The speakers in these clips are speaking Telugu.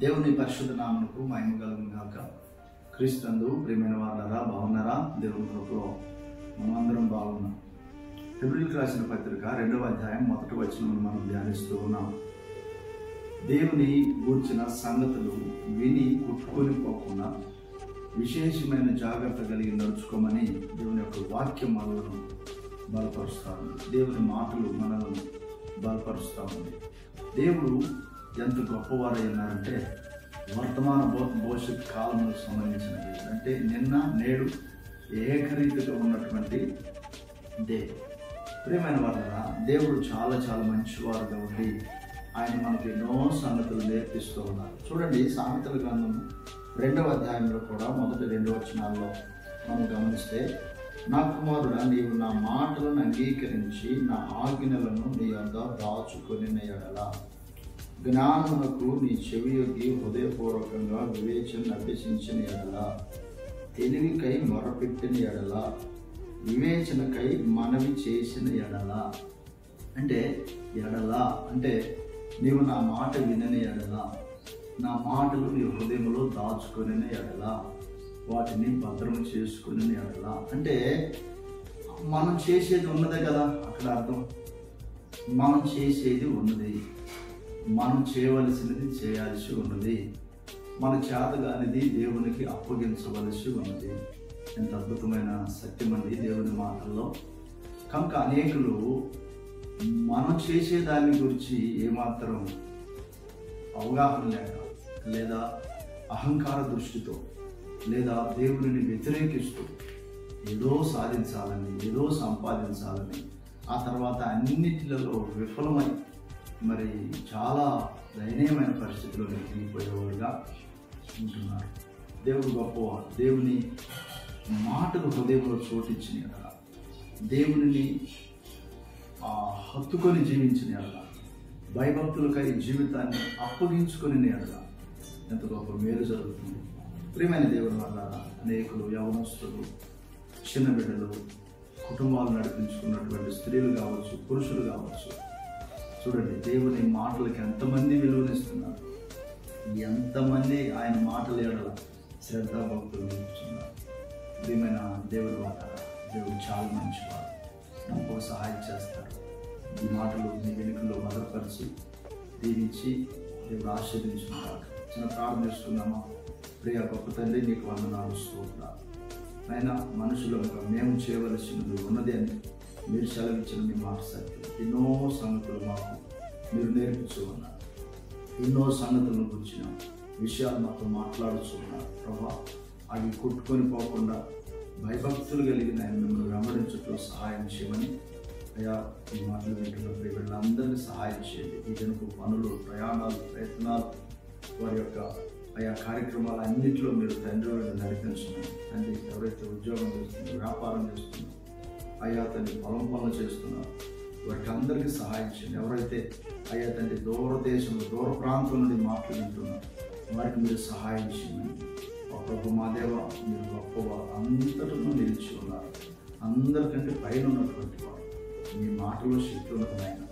దేవుని పరిశుద్ధ నామమునకు మహిమ కలుగును గాక. క్రీస్తునందు ప్రియమైన వారులారా, బాగున్నారా? దేవుని కృపలో మనమందరం బాగున్నాం. హెబ్రీయులకు రాసిన పత్రిక 2వ అధ్యాయం 1వ వచనం మనం ధ్యానిస్తూ ఉన్నాం. దేవుని గూర్చిన సంగతులు విని కొట్టుకొని పోకుండా విశేషమైన జాగ్రత్త కలిగి నడుచుకోమని దేవుని యొక్క వాక్యం మనలను బలపరుస్తూ ఉంది. దేవుని మాటలు మనలను బలపరుస్తూ ఉంది. దేవుడు ఎంత గొప్పవారై ఉన్నారంటే వర్తమాన భవిష్యత్ కాలంలో సంబంధించినది, అంటే నిన్న నేడు ఏకరీతిగా ఉన్నటువంటి దేవుడు. ప్రియమైన వాళ్ళ దేవుడు చాలా చాలా మంచివారుగా ఉండి ఆయన మనకు ఎన్నో సంగతులు నేర్పిస్తూ ఉన్నారు. చూడండి, సామెతల గ్రంథం 2వ అధ్యాయంలో కూడా మొదటి 2 వచనాల్లో మనం గమనిస్తే, నా కుమారుడా, నీవు నా మాటలను అంగీకరించి నా ఆజ్ఞలను నీ వద్ద దాచుకొని ఎడల, జ్ఞానమునకు నీ చెవియొగ్గి హృదయపూర్వకంగా వివేచన అభ్యసించిన ఎడల, తెలివికై మొరపెట్టిన ఎడల, వివేచనకై మనవి చేసిన ఎడల. అంటే నీవు నా మాట వినని ఎడల, నా మాటలు నీ హృదయంలో దాచుకొని ఎడల, వాటిని భద్రం చేసుకుని ఎడల. అంటే మనం చేసేది ఉన్నదే కదా అక్కడ అర్థం. మనం చేసేది ఉన్నది, మనం చేయవలసినది చేయాల్సి ఉన్నది, మన చేత కానిది దేవునికి అప్పగించవలసి ఉన్నది. ఎంత అద్భుతమైన సత్యం అండి దేవుని మాటల్లో. కనుక అనేకులు మనం చేసే దాని గురించి ఏమాత్రం అవగాహన లేక, లేదా అహంకార దృష్టితో, లేదా దేవుడిని వ్యతిరేకిస్తూ ఏదో సాధించాలని, ఏదో సంపాదించాలని, ఆ తర్వాత అన్నిటిలో విఫలమై మరి చాలా దయనీయమైన పరిస్థితిలో దిగిపోయేవారుగా ఉంటున్నారు. దేవుడు గొప్పవాడు. దేవుని మాటకు హృదయంలో చోటిచ్చిన ఎడల, దేవునిని హత్తుకొని జీవించిన ఎడల, భయభక్తులకై జీవితాన్ని అప్పగించుకొని ఎడల ఎంత గొప్ప మేలు జరుగుతుంది. ప్రియమైన దేవుని వల్ల అనేకులు, యవనస్తులు, చిన్న బిడ్డలు, కుటుంబాలు నడిపించుకున్నటువంటి స్త్రీలు కావచ్చు, పురుషులు కావచ్చు, చూడండి దేవుని మాటలకి ఎంతమంది విలువనిస్తున్నారు, ఎంతమంది ఆయన మాటలు ఎడల శ్రద్ధాభక్తులు చూపుతున్నారు. ప్రియమైన దేవుని వల్ల దేవుడు చాలా మంచివాడు, నాకు సహాయం చేస్తారు. ఈ మాటలు మీ వెనుకల్లో భద్రపరిచి దీవించి దేవుడు ఆశీర్వదించుకుంటారు. చిన్న ప్రార్థన చేసుకున్నామా? ప్రియ గొప్ప తండ్రి, నీకు వందనాలు స్తోత్రాలు. అయినా మనుషులుగా మేము చేయవలసినది ఉన్నది అని మీరు సెలవిచ్చిన మీ మాట సత్యం. ఎన్నో సంగతులు మాకు మీరు నేర్పించు ఉన్నారు, ఎన్నో సంగతులను గురించిన విషయాలు మాతో మాట్లాడుతూ ఉన్నారు. ప్రభా, అవి కొట్టుకొని పోకుండా భయభక్తులు కలిగిన ఆయన మిమ్మల్ని వెంబడించట్లో సహాయం చేయమని అయా ఈ మాటలు వింటున్న వీళ్ళందరినీ సహాయం చేయండి. ఈ జనకు పనులు, ప్రయాణాలు, ప్రయత్నాలు, వారి యొక్క ఆయా కార్యక్రమాలు అన్నింటిలో మీరు తండ్రి నడిపించండి. తండ్రి, ఎవరైతే ఉద్యోగం చేస్తున్నారో, వ్యాపారం చేస్తున్నారో, అయా తండ్రి పొలం పనులు చేస్తున్నారు, వారికి అందరికీ సహాయం చేయండి. ఎవరైతే అయ్యా తండ్రి దూరదేశంలో, దూర ప్రాంతం నుండి మాటలు వింటున్నారు, వారికి మీరు సహాయం చేయండి. గొప్ప మా దేవ, మీరు గొప్పవారు, అంతటను నిలిచి ఉన్నారు, అందరికంటే పైన ఉన్నటువంటి వారు. మీ మాటలో శక్తి ఉన్నది ఆయన.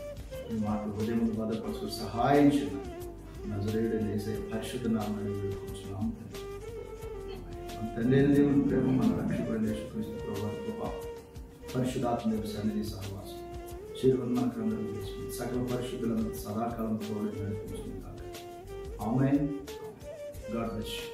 మీ మాటలు హృదయం భద్రపరచు సహాయం చేయండి. నజరేయుడైన యేసయ్య పరిశుద్ధ నామమున వేడుకుంటున్నాము తండ్రి. దేవుని ప్రేమ, మన రక్షకుడైన యేసుక్రీస్తు ప్రభువు కృప, పరిశుద్ధాత్మ దేవుని సన్నిధి సహవాసం చేరువని మనకు అందరూ చేసింది. సకల పరిశుద్ధులను సదాకాలం తోడు నడిపించుకుంటారు. ఆమేన్. God bless you.